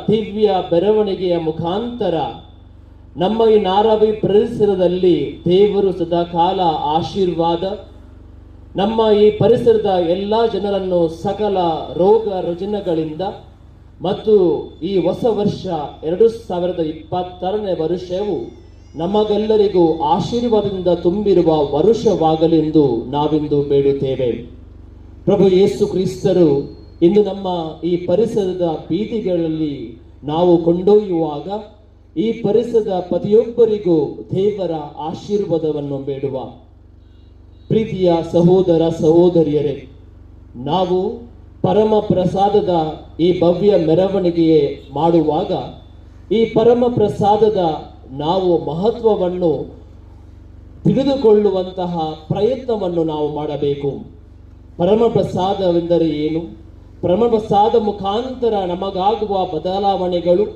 ದಿವ್ಯ ಬೆರವಣಿಗೆಯ ಮುಖಾಂತರ ನಮ್ಮ ಈ ನಾರವಿ ಪರಿಸರದಲ್ಲಿ ದೇವರು ಸದಾಕಾಲ ಆಶೀರ್ವಾದ, ನಮ್ಮ ಈ ಪರಿಸರದ ಎಲ್ಲ ಜನರನ್ನು ಸಕಲ ರೋಗ ರುಜಿನಗಳಿಂದ ಮತ್ತು ಈ ಹೊಸ ವರ್ಷ 2026ನೇ ವರ್ಷವು ನಮಗೆಲ್ಲರಿಗೂ ಆಶೀರ್ವಾದದಿಂದ ತುಂಬಿರುವ ವರುಷವಾಗಲೆಂದು ನಾವಿಂದು ಬೇಡುತ್ತೇವೆ. ಪ್ರಭು ಯೇಸು ಕ್ರಿಸ್ತರು ಇಂದು ನಮ್ಮ ಈ ಪರಿಸರದ ಬೀದಿಗಳಲ್ಲಿ ನಾವು ಕೊಂಡೊಯ್ಯುವಾಗ ಈ ಪರಿಸರದ ಪ್ರತಿಯೊಬ್ಬರಿಗೂ ದೇವರ ಆಶೀರ್ವಾದವನ್ನು ಬೇಡುವ. ಪ್ರೀತಿಯ ಸಹೋದರ ಸಹೋದರಿಯರೇ, ನಾವು ಪರಮ ಪ್ರಸಾದದ ಈ ಭವ್ಯ ಮೆರವಣಿಗೆ ಮಾಡುವಾಗ ಈ ಪರಮ ಪ್ರಸಾದದ ನಾವು ಮಹತ್ವವನ್ನು ತಿಳಿದುಕೊಳ್ಳುವಂತಹ ಪ್ರಯತ್ನವನ್ನು ನಾವು ಮಾಡಬೇಕು. ಪರಮ ಪ್ರಸಾದವೆಂದರೆ ಏನು? ಪರಮ ಪ್ರಸಾದ ಮುಖಾಂತರ ನಮಗಾಗುವ ಬದಲಾವಣೆಗಳು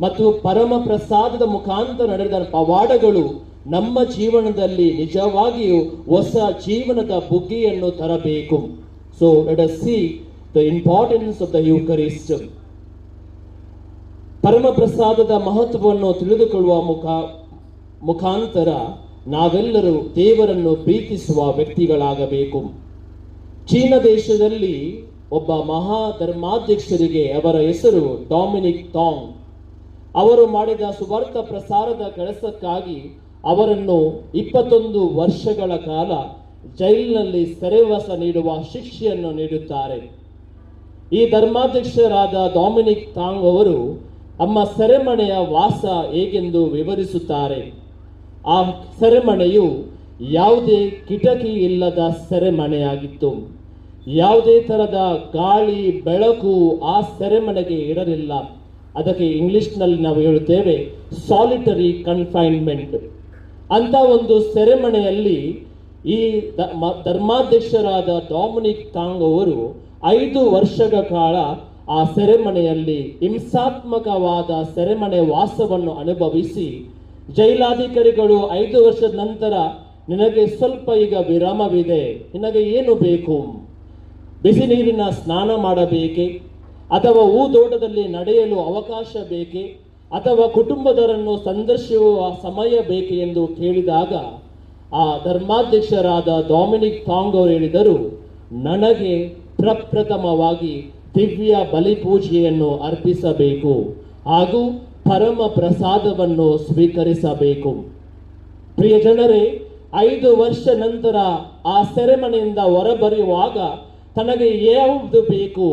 ಮತ್ತು ಪರಮ ಪ್ರಸಾದದ ಮುಖಾಂತರ ನಡೆದ ಪವಾಡಗಳು ನಮ್ಮ ಜೀವನದಲ್ಲಿ ನಿಜವಾಗಿಯೂ ಹೊಸ ಜೀವನದ ಬುಗ್ಗೆಯನ್ನು ತರಬೇಕು. So let us see the importance of the Eucharist. ಪರಮ ಪ್ರಸಾದದ ಮಹತ್ವವನ್ನು ತಿಳಿದುಕೊಳ್ಳುವ ಮುಖಾಂತರ ನಾವೆಲ್ಲರೂ ದೇವರನ್ನು ಪ್ರೀತಿಸುವ ವ್ಯಕ್ತಿಗಳಾಗಬೇಕು. ಚೀನಾ ದೇಶದಲ್ಲಿ ಒಬ್ಬ ಮಹಾ ಧರ್ಮಾಧ್ಯಕ್ಷರಿಗೆ ಅವರ ಹೆಸರು ಡೊಮಿನಿಕ್ ತಾಂಗ್. ಅವರು ಮಾಡಿದ ಸುವಾರ್ಥ ಪ್ರಸಾರದ ಕೆಲಸಕ್ಕಾಗಿ ಅವರನ್ನು 21 ವರ್ಷಗಳ ಕಾಲ ಜೈಲಿನಲ್ಲಿ ಸೆರೆವಾಸ ನೀಡುವ ಶಿಕ್ಷೆಯನ್ನು ನೀಡುತ್ತಾರೆ. ಈ ಧರ್ಮಾಧ್ಯಕ್ಷರಾದ ಡೊಮಿನಿಕ್ ತಾಂಗ್ ಅವರು ತಮ್ಮ ಸೆರೆಮನೆಯ ವಾಸ ಹೇಗೆಂದು ವಿವರಿಸುತ್ತಾರೆ. ಆ ಸೆರೆಮನೆಯು ಯಾವುದೇ ಕಿಟಕಿ ಇಲ್ಲದ ಸೆರೆಮನೆಯಾಗಿತ್ತು. ಯಾವುದೇ ತರದ ಗಾಳಿ ಬೆಳಕು ಆ ಸೆರೆಮನೆಗೆ ಇರಲಿಲ್ಲ. ಅದಕ್ಕೆ ಇಂಗ್ಲಿಷ್ನಲ್ಲಿ ನಾವು ಹೇಳುತ್ತೇವೆ ಸಾಲಿಟರಿ ಕನ್ಫೈನ್ಮೆಂಟ್. ಅಂತ ಒಂದು ಸೆರೆಮನೆಯಲ್ಲಿ ಈ ಧರ್ಮಾಧ್ಯಕ್ಷರಾದ ಡೊಮಿನಿಕ್ ತಾಂಗ್ ಅವರು 5 ವರ್ಷಗಳ ಕಾಲ ಆ ಸೆರೆಮನೆಯಲ್ಲಿ ಹಿಂಸಾತ್ಮಕವಾದ ಸೆರೆಮನೆ ವಾಸವನ್ನು ಅನುಭವಿಸಿ ಜೈಲಾಧಿಕಾರಿಗಳು 5 ವರ್ಷದ ನಂತರ ನಿನಗೆ ಸ್ವಲ್ಪ ಈಗ ವಿರಾಮವಿದೆ, ನಿನಗೆ ಏನು ಬೇಕು? ಬಿಸಿ ನೀರಿನ ಸ್ನಾನ ಮಾಡಬೇಕೆ, ಅಥವಾ ಹೂದೋಟದಲ್ಲಿ ನಡೆಯಲು ಅವಕಾಶ ಬೇಕೆ, ಅಥವಾ ಕುಟುಂಬದವರನ್ನು ಸಂದರ್ಶಿಸುವ ಸಮಯ ಬೇಕೆ ಎಂದು ಕೇಳಿದಾಗ ಆ ಧರ್ಮಾಧ್ಯಕ್ಷರಾದ ಡೊಮಿನಿಕ್ ತಾಂಗ್ ಅವರು ಹೇಳಿದರು, ನನಗೆ ಪ್ರಪ್ರಥಮವಾಗಿ ದಿವ್ಯ ಬಲಿಪೂಜೆಯನ್ನು ಅರ್ಪಿಸಬೇಕು ಹಾಗೂ ಪರಮ ಪ್ರಸಾದವನ್ನು ಸ್ವೀಕರಿಸಬೇಕು. ಪ್ರಿಯ ಜನರೇ, 5 ವರ್ಷ ನಂತರ ಆ ಸೆರೆಮನೆಯಿಂದ ಹೊರಬರುವಾಗ ತನಗೆ ಯಾವುದು ಬೇಕು,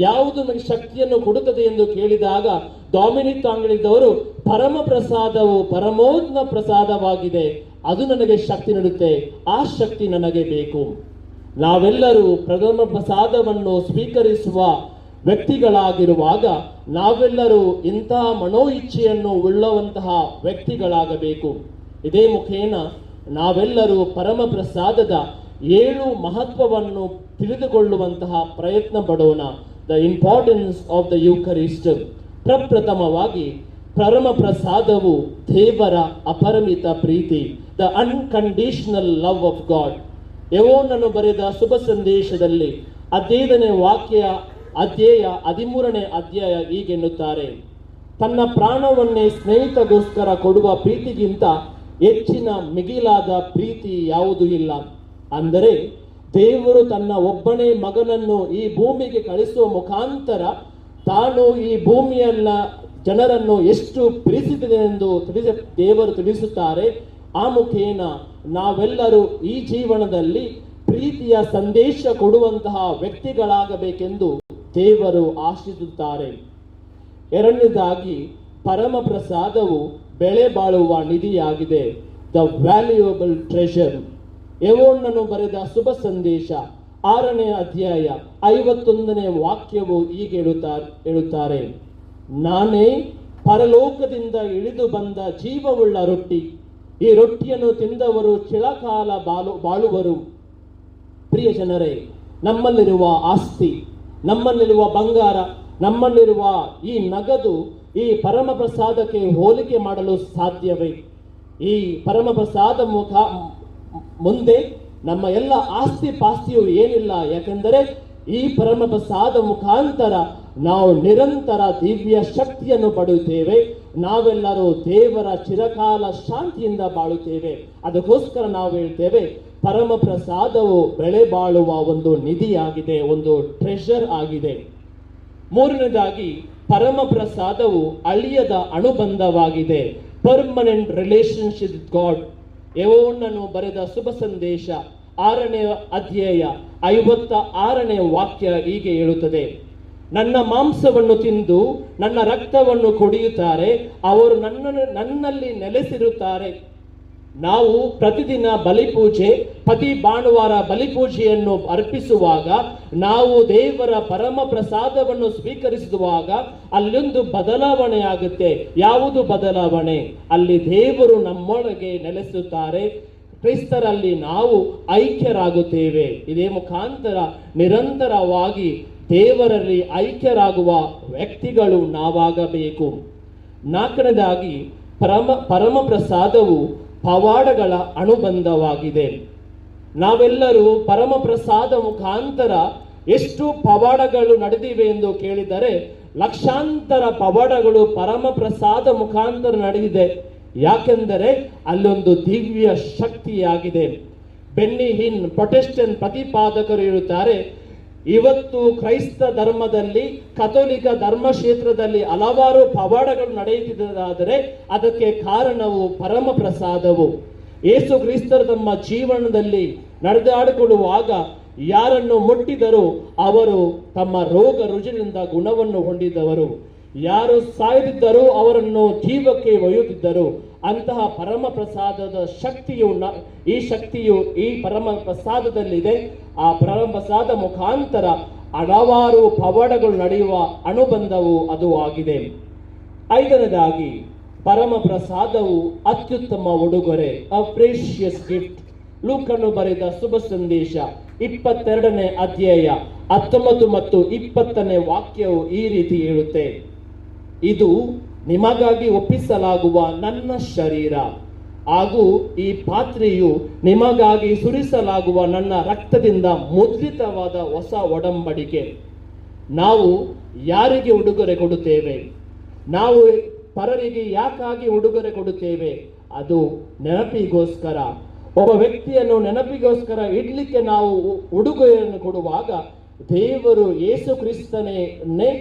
ಯಾವುದು ನನಗೆ ಶಕ್ತಿಯನ್ನು ಕೊಡುತ್ತದೆ ಎಂದು ಕೇಳಿದಾಗ ಡೊಮಿನಿಕ್ ತಾಂಗ್ ಹೇಳಿದವರು, ಪರಮ ಪ್ರಸಾದವು ಪರಮೋನ್ನತ ಪ್ರಸಾದವಾಗಿದೆ, ಅದು ನನಗೆ ಶಕ್ತಿ ನೀಡುತ್ತೆ, ಆ ಶಕ್ತಿ ನನಗೆ ಬೇಕು. ನಾವೆಲ್ಲರೂ ಪ್ರಥಮ ಪ್ರಸಾದವನ್ನು ಸ್ವೀಕರಿಸುವ ವ್ಯಕ್ತಿಗಳಾಗಿರುವಾಗ ನಾವೆಲ್ಲರೂ ಇಂತಹ ಮನೋ ಇಚ್ಛೆಯನ್ನು ಉಳ್ಳವಂತಹ ವ್ಯಕ್ತಿಗಳಾಗಬೇಕು. ಇದೇ ಮುಖೇನ ನಾವೆಲ್ಲರೂ ಪರಮ ಪ್ರಸಾದದ 7 ಮಹತ್ವವನ್ನು ತಿಳಿದುಕೊಳ್ಳುವಂತಹ ಪ್ರಯತ್ನ ಪಡೋಣ. The importance of the Eucharist. ಪ್ರಪ್ರಥಮವಾಗಿ ಪರಮ ಪ್ರಸಾದವು ದೇವರ ಅಪರಿಮಿತ ಪ್ರೀತಿ, the unconditional love of God. ಯೋಹನ್ನನು ಬರೆದ ಶುಭ ಸಂದೇಶದಲ್ಲಿ 15ನೇ ಅಧ್ಯಾಯ 13ನೇ ಅಧ್ಯಾಯ ಹೀಗೆನ್ನುತ್ತಾರೆ, ತನ್ನ ಪ್ರಾಣವನ್ನೇ ಸ್ನೇಹಿತಗೋಸ್ಕರ ಕೊಡುವ ಪ್ರೀತಿಗಿಂತ ಹೆಚ್ಚಿನ ಮಿಗಿಲಾದ ಪ್ರೀತಿ ಯಾವುದೂ ಇಲ್ಲ. ಅಂದರೆ ದೇವರು ತನ್ನ ಒಬ್ಬನೇ ಮಗನನ್ನು ಈ ಭೂಮಿಗೆ ಕಳಿಸುವ ಮುಖಾಂತರ ತಾನು ಈ ಭೂಮಿಯನ್ನ ಜನರನ್ನು ಎಷ್ಟು ಪ್ರೀತಿಸಿದೆ ಎಂದು ದೇವರು ತಿಳಿಸುತ್ತಾರೆ. ಆ ಮುಖೇನ ನಾವೆಲ್ಲರೂ ಈ ಜೀವನದಲ್ಲಿ ಪ್ರೀತಿಯ ಸಂದೇಶ ಕೊಡುವಂತಹ ವ್ಯಕ್ತಿಗಳಾಗಬೇಕೆಂದು ದೇವರು ಆಶಿಸುತ್ತಾರೆ. ಎರಡನೇದಾಗಿ ಪರಮ ಪ್ರಸಾದವು ಬೆಳೆ ಬಾಳುವ ನಿಧಿಯಾಗಿದೆ, ದ ವ್ಯಾಲ್ಯೂಯಬಲ್ ಟ್ರೆಷರ್. ಯೋಹನ್ನನು ಬರೆದ ಶುಭ ಸಂದೇಶ 6ನೇ ಅಧ್ಯಾಯ 51ನೇ ವಾಕ್ಯವು ಹೀಗೆ ಹೇಳುತ್ತಾರೆ, ನಾನೇ ಪರಲೋಕದಿಂದ ಇಳಿದು ಬಂದ ಜೀವವುಳ್ಳ ರೊಟ್ಟಿ, ಈ ರೊಟ್ಟಿಯನ್ನು ತಿಂದವರು ಚಿರಕಾಲ ಬಾಳುವರು. ಪ್ರಿಯ ಜನರೇ, ನಮ್ಮಲ್ಲಿರುವ ಆಸ್ತಿ, ನಮ್ಮಲ್ಲಿರುವ ಬಂಗಾರ, ನಮ್ಮಲ್ಲಿರುವ ಈ ನಗದು ಈ ಪರಮ ಪ್ರಸಾದಕ್ಕೆ ಹೋಲಿಕೆ ಮಾಡಲು ಸಾಧ್ಯವೇ? ಈ ಪರಮ ಪ್ರಸಾದ ಮುಂದೆ ನಮ್ಮ ಎಲ್ಲ ಆಸ್ತಿ ಪಾಸ್ತಿಯು ಏನಿಲ್ಲ. ಯಾಕೆಂದರೆ ಈ ಪರಮ ಪ್ರಸಾದ ಮುಖಾಂತರ ನಾವು ನಿರಂತರ ದಿವ್ಯ ಶಕ್ತಿಯನ್ನು ಪಡೆಯುತ್ತೇವೆ. ನಾವೆಲ್ಲರೂ ದೇವರ ಚಿರಕಾಲ ಶಾಂತಿಯಿಂದ ಬಾಳುತ್ತೇವೆ. ಅದಕ್ಕೋಸ್ಕರ ನಾವು ಹೇಳ್ತೇವೆ, ಪರಮ ಪ್ರಸಾದವು ಬೆಳೆ ಬಾಳುವ ಒಂದು ನಿಧಿಯಾಗಿದೆ, ಒಂದು ಟ್ರೆಷರ್ ಆಗಿದೆ. ಮೂರನೇದಾಗಿ, ಪರಮ ಪ್ರಸಾದವು ಅಳಿಯದ ಅನುಬಂಧವಾಗಿದೆ, ಪರ್ಮನೆಂಟ್ ರಿಲೇಶನ್ಶಿಪ್ ವಿತ್ ಗಾಡ್. ಯೋಹನ್ನನು ಬರೆದ ಶುಭ ಸಂದೇಶ 6ನೇ ಅಧ್ಯಾಯ 56ನೇ ವಾಕ್ಯ ಹೀಗೆ ಹೇಳುತ್ತದೆ, ನನ್ನ ಮಾಂಸವನ್ನು ತಿಂದು ನನ್ನ ರಕ್ತವನ್ನು ಕುಡಿಯುತ್ತಾರೆ, ಅವರು ನನ್ನಲ್ಲಿ ನೆಲೆಸಿರುತ್ತಾರೆ. ನಾವು ಪ್ರತಿದಿನ ಬಲಿಪೂಜೆ, ಪ್ರತಿ ಭಾನುವಾರ ಬಲಿಪೂಜೆಯನ್ನು ಅರ್ಪಿಸುವಾಗ, ನಾವು ದೇವರ ಪರಮ ಪ್ರಸಾದವನ್ನು ಸ್ವೀಕರಿಸುವಾಗ ಅಲ್ಲೊಂದು ಬದಲಾವಣೆ ಆಗುತ್ತೆ. ಯಾವುದು ಬದಲಾವಣೆ? ಅಲ್ಲಿ ದೇವರು ನಮ್ಮೊಳಗೆ ನೆಲೆಸುತ್ತಾರೆ, ಕ್ರಿಸ್ತರಲ್ಲಿ ನಾವು ಐಕ್ಯರಾಗುತ್ತೇವೆ. ಇದೇ ಮುಖಾಂತರ ನಿರಂತರವಾಗಿ ದೇವರಲ್ಲಿ ಐಕ್ಯರಾಗುವ ವ್ಯಕ್ತಿಗಳು ನಾವಾಗಬೇಕು. ನಾಲ್ಕನೇದಾಗಿ, ಪರಮ ಪ್ರಸಾದವು ಪವಾಡಗಳ ಅನುಬಂಧವಾಗಿದೆ. ನಾವೆಲ್ಲರೂ ಪರಮ ಪ್ರಸಾದ ಮುಖಾಂತರ ಎಷ್ಟು ಪವಾಡಗಳು ನಡೆದಿವೆ ಎಂದು ಕೇಳಿದರೆ, ಲಕ್ಷಾಂತರ ಪವಾಡಗಳು ಪರಮ ಪ್ರಸಾದ ಮುಖಾಂತರ ನಡೆದಿದೆ. ಯಾಕೆಂದರೆ ಅಲ್ಲೊಂದು ದಿವ್ಯ ಶಕ್ತಿಯಾಗಿದೆ. ಬೆನ್ನಿ ಹಿನ್ ಪ್ರೊಟೆಸ್ಟೆಂಟ್ ಪ್ರತಿಪಾದಕರು ಇರುತ್ತಾರೆ, ಇವತ್ತು ಕ್ರೈಸ್ತ ಧರ್ಮದಲ್ಲಿ, ಕಥೋಲಿಕ ಧರ್ಮ ಕ್ಷೇತ್ರದಲ್ಲಿ ಹಲವಾರು ಪವಾಡಗಳು ನಡೆಯುತ್ತಿದ್ದಾದರೆ ಅದಕ್ಕೆ ಕಾರಣವು ಪರಮ ಪ್ರಸಾದವು. ಯೇಸು ಕ್ರಿಸ್ತರು ತಮ್ಮ ಜೀವನದಲ್ಲಿ ನಡೆದಾಡಿಕೊಳ್ಳುವಾಗ ಯಾರನ್ನು ಮುಟ್ಟಿದರೂ ಅವರು ತಮ್ಮ ರೋಗ ರುಜಿನಿಂದ ಗುಣವನ್ನು ಹೊಂದಿದವರು, ಯಾರು ಸಾಯದಿದ್ದರೂ ಅವರನ್ನು ಜೀವಕ್ಕೆ ಒಯ್ಯುತ್ತಿದ್ದರು. ಅಂತಹ ಪರಮ ಪ್ರಸಾದದ ಶಕ್ತಿಯು ಈ ಪರಮ ಪ್ರಸಾದದಲ್ಲಿದೆ. ಆ ಪರಮ ಪ್ರಸಾದ ಮುಖಾಂತರ ಹಲವಾರು ಪವಾಡಗಳು ನಡೆಯುವ ಅನುಬಂಧವು ಅದು ಆಗಿದೆ. ಐದನೇದಾಗಿ, ಪರಮ ಪ್ರಸಾದವು ಅತ್ಯುತ್ತಮ ಉಡುಗೊರೆ, ಅ ಪ್ರೇಷಿಯಸ್ ಗಿಫ್ಟ್. ಲೂಕನು ಬರೆದ ಶುಭ ಸಂದೇಶ 22ನೇ ಅಧ್ಯಾಯ 19 ಮತ್ತು 20ನೇ ವಾಕ್ಯವು ಈ ರೀತಿ ಹೇಳುತ್ತೆ, ಇದು ನಿಮಗಾಗಿ ಒಪ್ಪಿಸಲಾಗುವ ನನ್ನ ಶರೀರ, ಹಾಗೂ ಈ ಪಾತ್ರೆಯು ನಿಮಗಾಗಿ ಸುರಿಸಲಾಗುವ ನನ್ನ ರಕ್ತದಿಂದ ಮುದ್ರಿತವಾದ ಹೊಸ ಒಡಂಬಡಿಕೆ. ನಾವು ಯಾರಿಗೆ ಉಡುಗೊರೆ ಕೊಡುತ್ತೇವೆ? ನಾವು ಪರರಿಗೆ ಯಾಕಾಗಿ ಉಡುಗೊರೆ ಕೊಡುತ್ತೇವೆ? ಅದು ನೆನಪಿಗೋಸ್ಕರ. ಒಬ್ಬ ವ್ಯಕ್ತಿಯನ್ನು ನೆನಪಿಗೋಸ್ಕರ ಇಡ್ಲಿಕ್ಕೆ ನಾವು ಉಡುಗೊರೆಯನ್ನು ಕೊಡುವಾಗ, ದೇವರು ಯೇಸು ಕ್ರಿಸ್ತನೇ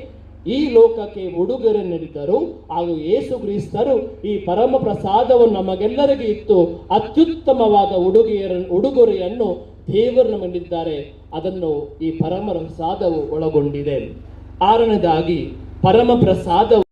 ಈ ಲೋಕಕ್ಕೆ ಉಡುಗೊರೆ ನೀಡಿದರು. ಹಾಗೂ ಯೇಸು ಕ್ರಿಸ್ತರು ಈ ಪರಮ ಪ್ರಸಾದವನ್ನು ನಮಗೆಲ್ಲರಿಗೂ ಇತ್ತು. ಅತ್ಯುತ್ತಮವಾದ ಉಡುಗೊರೆಯನ್ನು ದೇವರು ನಮಗಿದ್ದಾರೆ. ಅದನ್ನು ಈ ಪರಮ ಪ್ರಸಾದವು ಒಳಗೊಂಡಿದೆ. ಆರನೇದಾಗಿ, ಪರಮ ಪ್ರಸಾದವು